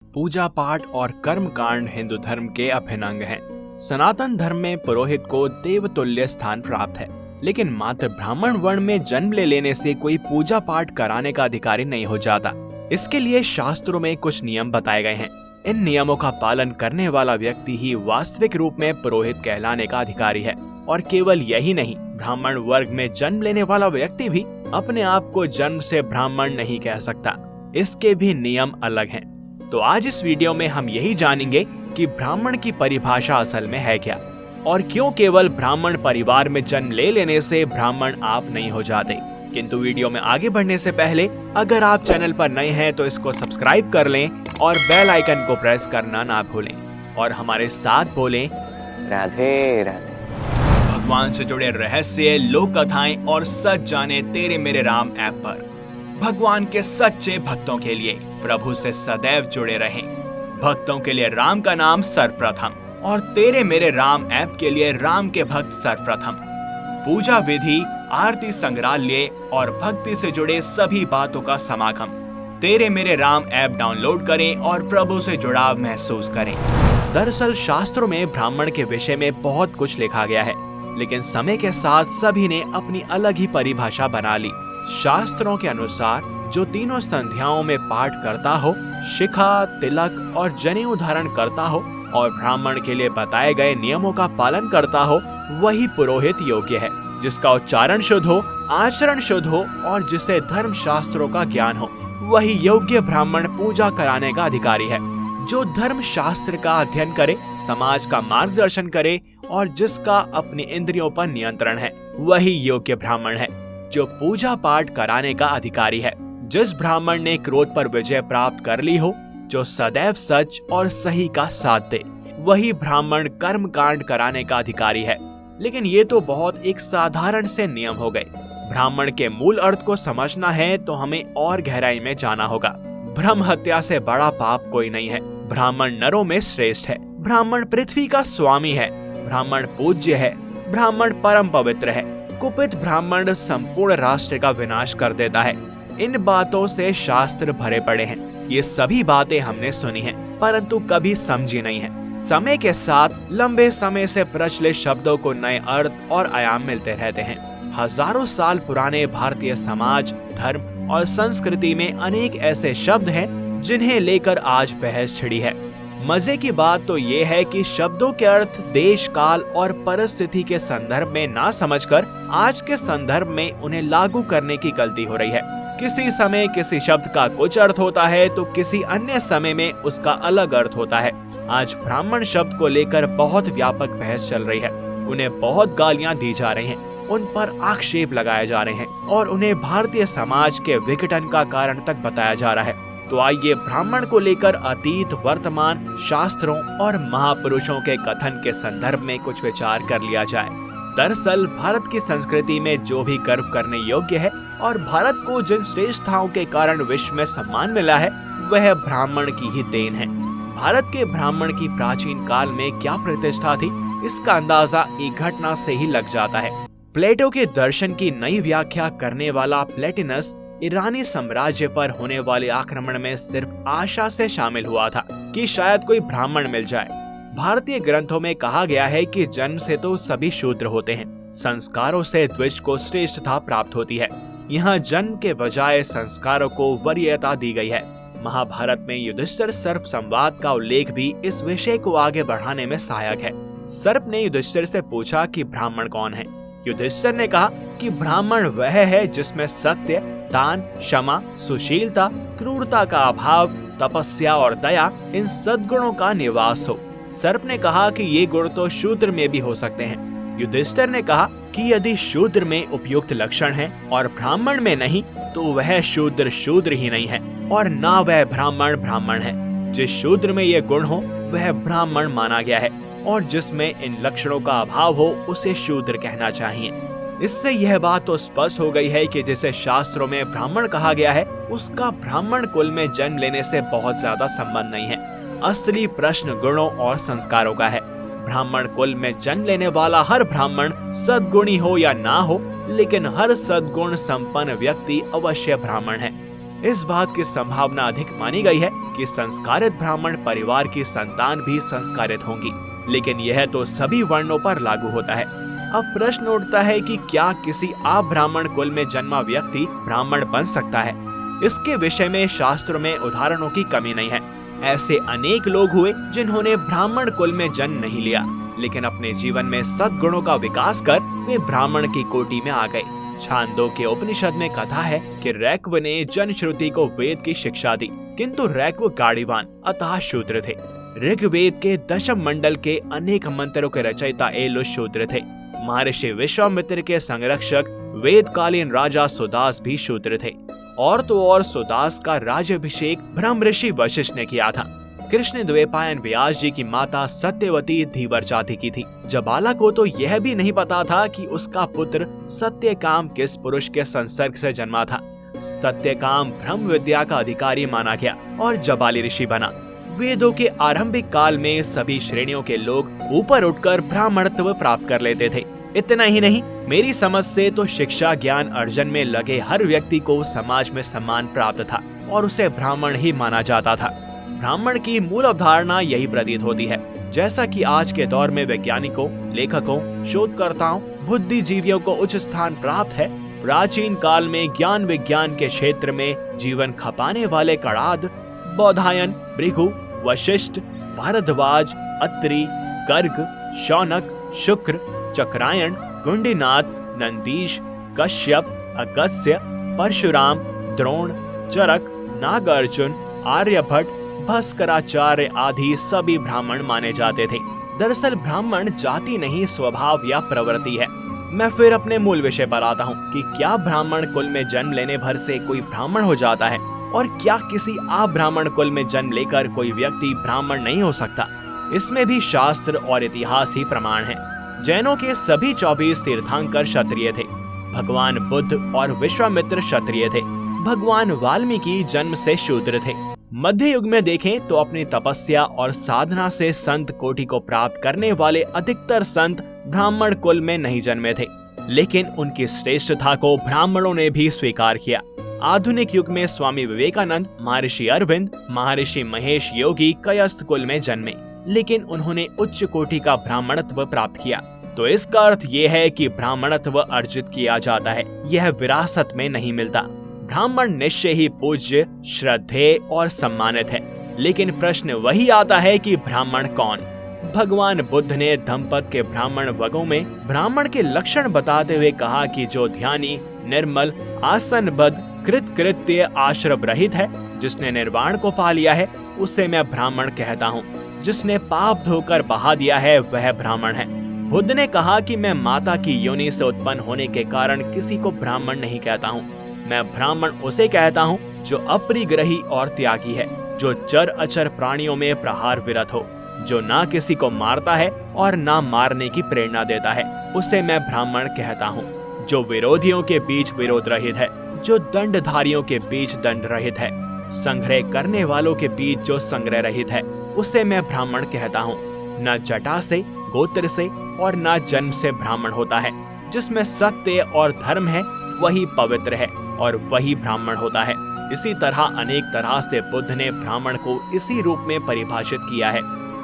पूजा पाठ और कर्म कांड हिंदू धर्म के अभिन्न अंग हैं। सनातन धर्म में पुरोहित को देवतुल्य स्थान प्राप्त है, लेकिन मात्र ब्राह्मण वर्ण में जन्म ले लेने से कोई पूजा पाठ कराने का अधिकारी नहीं हो जाता। इसके लिए शास्त्रों में कुछ नियम बताए गए हैं। इन नियमों का पालन करने वाला व्यक्ति ही वास्तविक रूप में पुरोहित कहलाने का अधिकारी है। और केवल यही नहीं, ब्राह्मण वर्ग में जन्म लेने वाला व्यक्ति भी अपने आप को जन्म से ब्राह्मण नहीं कह सकता। इसके भी नियम अलग हैं। तो आज इस वीडियो में हम यही जानेंगे कि ब्राह्मण की परिभाषा असल में है क्या, और क्यों केवल ब्राह्मण परिवार में जन्म ले लेने से ब्राह्मण आप नहीं हो जाते। किंतु वीडियो में आगे बढ़ने से पहले अगर आप चैनल पर नए हैं तो इसको सब्सक्राइब कर लें और बेल आइकन को प्रेस करना ना भूलें और हमारे साथ बोलें राधे राधे। भगवान से जुड़े रहस्य, लोक कथाएं और सच जाने तेरे मेरे राम ऐप पर। भगवान के सच्चे भक्तों के लिए प्रभु से सदैव जुड़े रहें। भक्तों के लिए राम का नाम सर्वप्रथम और तेरे मेरे राम ऐप के लिए राम के भक्त सर्वप्रथम। पूजा विधि, आरती, संग्रहालय और भक्ति से जुड़े सभी बातों का समागम। तेरे मेरे राम ऐप डाउनलोड करें और प्रभु से जुड़ाव महसूस करें। दरअसल शास्त्रों में ब्राह्मण के विषय में बहुत कुछ लिखा गया है, लेकिन समय के साथ सभी ने अपनी अलग ही परिभाषा बना ली। शास्त्रों के अनुसार जो तीनों संध्याओं में पाठ करता हो, शिखा, तिलक और जनेऊ धारण करता हो और ब्राह्मण के लिए बताए गए नियमों का पालन करता हो, वही पुरोहित योग्य है। जिसका उच्चारण शुद्ध हो, आचरण शुद्ध हो और जिसे धर्म शास्त्रों का ज्ञान हो, वही योग्य ब्राह्मण पूजा कराने का अधिकारी है। जो धर्म शास्त्र का अध्ययन करे, समाज का मार्गदर्शन करे और जिसका अपनी इंद्रियों पर नियंत्रण है, वही योग्य ब्राह्मण है जो पूजा पाठ कराने का अधिकारी है। जिस ब्राह्मण ने क्रोध पर विजय प्राप्त कर ली हो, जो सदैव सच और सही का साथ दे, वही ब्राह्मण कर्म कांड कराने का अधिकारी है। लेकिन ये तो बहुत एक साधारण से नियम हो गए। ब्राह्मण के मूल अर्थ को समझना है तो हमें और गहराई में जाना होगा। ब्रह्म हत्या से बड़ा पाप कोई नहीं है। ब्राह्मण नरों में श्रेष्ठ है। ब्राह्मण पृथ्वी का स्वामी है। ब्राह्मण पूज्य है। ब्राह्मण परम पवित्र है। कुपित ब्राह्मण संपूर्ण राष्ट्र का विनाश कर देता है। इन बातों से शास्त्र भरे पड़े हैं। ये सभी बातें हमने सुनी हैं, परंतु कभी समझी नहीं है। समय के साथ लंबे समय से प्रचलित शब्दों को नए अर्थ और आयाम मिलते रहते हैं। हजारों साल पुराने भारतीय समाज, धर्म और संस्कृति में अनेक ऐसे शब्द हैं जिन्हें लेकर आज बहस छिड़ी है। मजे की बात तो ये है कि शब्दों के अर्थ देश, काल और परिस्थिति के संदर्भ में ना समझकर आज के संदर्भ में उन्हें लागू करने की गलती हो रही है। किसी समय किसी शब्द का कुछ अर्थ होता है तो किसी अन्य समय में उसका अलग अर्थ होता है। आज ब्राह्मण शब्द को लेकर बहुत व्यापक बहस चल रही है। उन्हें बहुत गालियां दी जा रही हैं, उन पर आक्षेप लगाए जा रहे हैं और उन्हें भारतीय समाज के विघटन का कारण तक बताया जा रहा है। तो आइए ब्राह्मण को लेकर अतीत, वर्तमान, शास्त्रों और महापुरुषों के कथन के संदर्भ में कुछ विचार कर लिया जाए। दरअसल भारत की संस्कृति में जो भी गर्व करने योग्य है और भारत को जिन श्रेष्ठताओं के कारण विश्व में सम्मान मिला है, वह ब्राह्मण की ही देन है। भारत के ब्राह्मण की प्राचीन काल में क्या प्रतिष्ठा थी, इसका अंदाजा एक घटना से ही लग जाता है। प्लेटो के दर्शन की नई व्याख्या करने वाला प्लेटिनस ईरानी साम्राज्य पर होने वाले आक्रमण में सिर्फ आशा से शामिल हुआ था कि शायद कोई ब्राह्मण मिल जाए। भारतीय ग्रंथों में कहा गया है कि जन्म से तो सभी शूद्र होते हैं, संस्कारों से द्विज को श्रेष्ठता प्राप्त होती है। यहाँ जन्म के बजाय संस्कारों को वरीयता दी गई है। महाभारत में युधिष्ठिर सर्प संवाद का उल्लेख भी इस विषय को आगे बढ़ाने में सहायक है। सर्प ने युधिष्ठिर से पूछा कि ब्राह्मण कौन है। युधिष्ठिर ने कहा कि ब्राह्मण वह है जिसमें सत्य, दान, क्षमा, सुशीलता, क्रूरता का अभाव, तपस्या और दया, इन सद्गुणों का निवास हो। सर्प ने कहा कि ये गुण तो शूद्र में भी हो सकते हैं। युधिष्ठिर ने कहा कि यदि शूद्र में उपयुक्त लक्षण हैं और ब्राह्मण में नहीं, तो वह शूद्र शूद्र ही नहीं है और ना वह ब्राह्मण ब्राह्मण है। जिस शूद्र में ये गुण हो वह ब्राह्मण माना गया है और जिसमें इन लक्षणों का अभाव हो उसे शूद्र कहना चाहिए। इससे यह बात तो स्पष्ट हो गई है कि जिसे शास्त्रों में ब्राह्मण कहा गया है, उसका ब्राह्मण कुल में जन्म लेने से बहुत ज्यादा संबंध नहीं है। असली प्रश्न गुणों और संस्कारों का है। ब्राह्मण कुल में जन्म लेने वाला हर ब्राह्मण सद्गुणी हो या ना हो, लेकिन हर सद्गुण संपन्न व्यक्ति अवश्य ब्राह्मण है। इस बात की संभावना अधिक मानी गई है कि संस्कारित ब्राह्मण परिवार की संतान भी संस्कारित होंगी, लेकिन यह तो सभी वर्णों पर लागू होता है। अब प्रश्न उठता है कि क्या किसी अब्राह्मण कुल में जन्मा व्यक्ति ब्राह्मण बन सकता है? इसके विषय में शास्त्रों में उदाहरणों की कमी नहीं है। ऐसे अनेक लोग हुए जिन्होंने ब्राह्मण कुल में जन्म नहीं लिया, लेकिन अपने जीवन में सद्गुणों का विकास कर वे ब्राह्मण की कोटि में आ गए। छांदोग्य उपनिषद में कथा है कि रैक्व ने जनश्रुति को वेद की शिक्षा दी, किंतु रैक्व गाड़ीवान अतः शूद्र थे। ऋग्वेद के दशम मंडल के अनेक मंत्रों के रचयिता एलुस शूद्र थे। महर्षि विश्वामित्र के संरक्षक वेदकालीन राजा सुदास भी शूद्र थे। और तो और सुदास का राज्याभिषेक ब्रह्म ऋषि वशिष्ठ ने किया था। कृष्ण द्वैपायन व्यास जी की माता सत्यवती धीवर जाति की थी। जबाला को तो यह भी नहीं पता था कि उसका पुत्र सत्यकाम किस पुरुष के संसर्ग से जन्मा था। सत्यकाम ब्रह्म विद्या का अधिकारी माना गया और जबाली ऋषि बना। वेदों के आरंभिक काल में सभी श्रेणियों के लोग ऊपर उठकर ब्राह्मणत्व प्राप्त कर लेते थे। इतना ही नहीं, मेरी समझ से तो शिक्षा ज्ञान अर्जन में लगे हर व्यक्ति को समाज में सम्मान प्राप्त था और उसे ब्राह्मण ही माना जाता था। ब्राह्मण की मूल अवधारणा यही प्रतीत होती है। जैसा कि आज के दौर में वैज्ञानिकों, लेखकों, शोधकर्ताओं, बुद्धिजीवियों को उच्च स्थान प्राप्त है, प्राचीन काल में ज्ञान विज्ञान के क्षेत्र में जीवन खपाने वाले कणाद, बौधायन, भृगु, वशिष्ठ, भारद्वाज, अत्रि, गर्ग, शौनक, शुक्र, चक्रायण, गुंडीनाथ, नंदीश, कश्यप, अगस्त्य, परशुराम, द्रोण, चरक, नागार्जुन, आर्यभट्ट, भास्कराचार्य आदि सभी ब्राह्मण माने जाते थे। दरअसल ब्राह्मण जाति नहीं, स्वभाव या प्रवृत्ति है। मैं फिर अपने मूल विषय पर आता हूँ कि क्या ब्राह्मण कुल में जन्म लेने भर से कोई ब्राह्मण हो जाता है और क्या किसी अब्राह्मण कुल में जन्म लेकर कोई व्यक्ति ब्राह्मण नहीं हो सकता? इसमें भी शास्त्र और इतिहास ही प्रमाण है। जैनों के सभी 24 तीर्थंकर क्षत्रिय थे। भगवान बुद्ध और विश्वामित्र क्षत्रिय थे। भगवान वाल्मीकि जन्म से शूद्र थे। मध्य युग में देखें तो अपनी तपस्या और साधना से संत कोटि को प्राप्त करने वाले अधिकतर संत ब्राह्मण कुल में नहीं जन्मे थे, लेकिन उनकी श्रेष्ठता को ब्राह्मणों ने भी स्वीकार किया। आधुनिक युग में स्वामी विवेकानंद, महर्षि अरविंद, महर्षि महेश योगी कयस्थ कुल में जन्मे, लेकिन उन्होंने उच्च कोटि का ब्राह्मणत्व प्राप्त किया। तो इसका अर्थ ये है कि ब्राह्मणत्व अर्जित किया जाता है, यह विरासत में नहीं मिलता। ब्राह्मण निश्चय ही पूज्य, श्रद्धेय और सम्मानित है, लेकिन प्रश्न वही आता है कि ब्राह्मण कौन? भगवान बुद्ध ने धम्मपद के ब्राह्मण वर्गों में ब्राह्मण के लक्षण बताते हुए कहा कि जो ध्यानी, निर्मल, आसनबद्ध, कृतकृत्य, आश्रम रहित है, जिसने निर्वाण को पा लिया है, उसे मैं ब्राह्मण कहता हूँ। जिसने पाप धोकर बहा दिया है वह ब्राह्मण है। बुद्ध ने कहा कि मैं माता की योनि से उत्पन्न होने के कारण किसी को ब्राह्मण नहीं कहता हूँ। मैं ब्राह्मण उसे कहता हूँ जो अपरिग्रही और त्यागी है, जो चर अचर प्राणियों में प्रहार विरत हो, जो ना किसी को मारता है और ना मारने की प्रेरणा देता है, उसे मैं ब्राह्मण कहता हूँ। जो विरोधियों के बीच विरोध रहित है, जो दंडधारियों के बीच दंड रहित है, संग्रह करने वालों के बीच जो संग्रह रहित है, उसे मैं ब्राह्मण कहता हूँ। न जटा से, गोत्र से और न जन्म से ब्राह्मण होता है। जिसमें सत्य और धर्म है वही पवित्र है और वही ब्राह्मण होता है। इसी तरह अनेक तरह से बुद्ध ने ब्राह्मण को इसी रूप में परिभाषित किया है।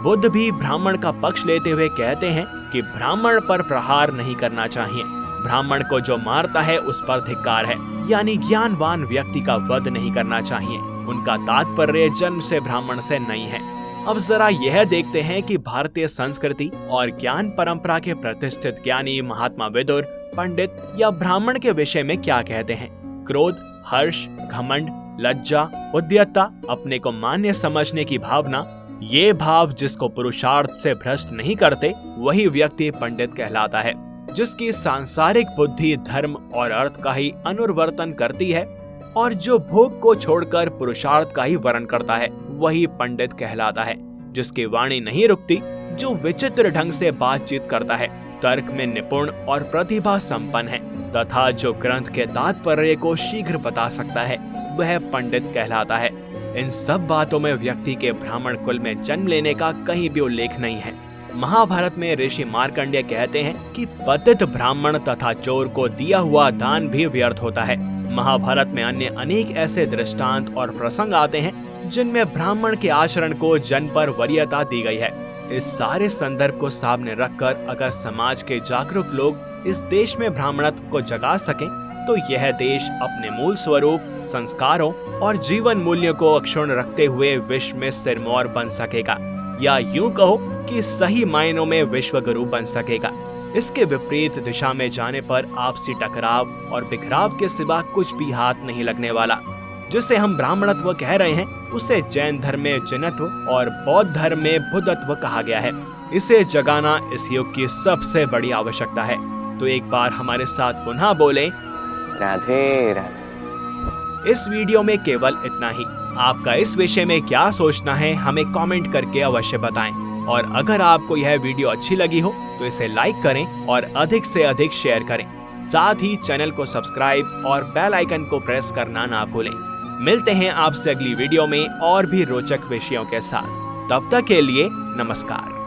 बुद्ध भी ब्राह्मण का पक्ष लेते हुए कहते हैं कि ब्राह्मण पर प्रहार नहीं करना चाहिए। ब्राह्मण को जो मारता है उस पर धिक्कार है, यानी ज्ञानवान व्यक्ति का वध नहीं करना चाहिए। उनका तात्पर्य जन्म से ब्राह्मण से नहीं है। अब जरा यह देखते हैं कि भारतीय संस्कृति और ज्ञान परंपरा के प्रतिष्ठित ज्ञानी महात्मा विदुर, पंडित या ब्राह्मण के विषय में क्या कहते हैं। क्रोध, हर्ष, घमंड, लज्जा, उद्यतता, अपने को मान्य समझने की भावना, ये भाव जिसको पुरुषार्थ से भ्रष्ट नहीं करते, वही व्यक्ति पंडित कहलाता है। जिसकी सांसारिक बुद्धि धर्म और अर्थ का ही अनुवर्तन करती है और जो भोग को छोड़कर पुरुषार्थ का ही वर्ण करता है, वही पंडित कहलाता है। जिसकी वाणी नहीं रुकती, जो विचित्र ढंग से बातचीत करता है, तर्क में निपुण और प्रतिभा संपन्न है तथा जो ग्रंथ के तात्पर्य को शीघ्र बता सकता है, वह पंडित कहलाता है। इन सब बातों में व्यक्ति के ब्राह्मण कुल में जन्म लेने का कहीं भी उल्लेख नहीं है। महाभारत में ऋषि मार्कंडेय कहते हैं कि पतित ब्राह्मण तथा चोर को दिया हुआ दान भी व्यर्थ होता है। महाभारत में अन्य अनेक ऐसे दृष्टांत और प्रसंग आते हैं जिनमें ब्राह्मण के आचरण को जन पर वरीयता दी गई है। इस सारे संदर्भ को सामने रखकर अगर समाज के जागरूक लोग इस देश में ब्राह्मणत्व को जगा सकें तो यह देश अपने मूल स्वरूप, संस्कारों और जीवन मूल्यों को अक्षुण्ण रखते हुए विश्व में सिरमौर बन सकेगा, या यूं कहो कि सही मायनों में विश्व गुरु बन सकेगा। इसके विपरीत दिशा में जाने पर आपसी टकराव और बिखराव के सिवा कुछ भी हाथ नहीं लगने वाला। जिसे हम ब्राह्मणत्व कह रहे हैं उसे जैन धर्म में जिनत्व और बौद्ध धर्म में बुद्धत्व कहा गया है। इसे जगाना इस युग की सबसे बड़ी आवश्यकता है। तो एक बार हमारे साथ पुनः बोलें, राधे राधे। इस वीडियो में केवल इतना ही। आपका इस विषय में क्या सोचना है हमें कमेंट करके अवश्य बताएं। और अगर आपको यह वीडियो अच्छी लगी हो तो इसे लाइक करें और अधिक से अधिक शेयर करें। साथ ही चैनल को सब्सक्राइब और बेल आइकन को प्रेस करना ना भूलें। मिलते हैं आपसे अगली वीडियो में और भी रोचक विषयों के साथ। तब तक के लिए नमस्कार।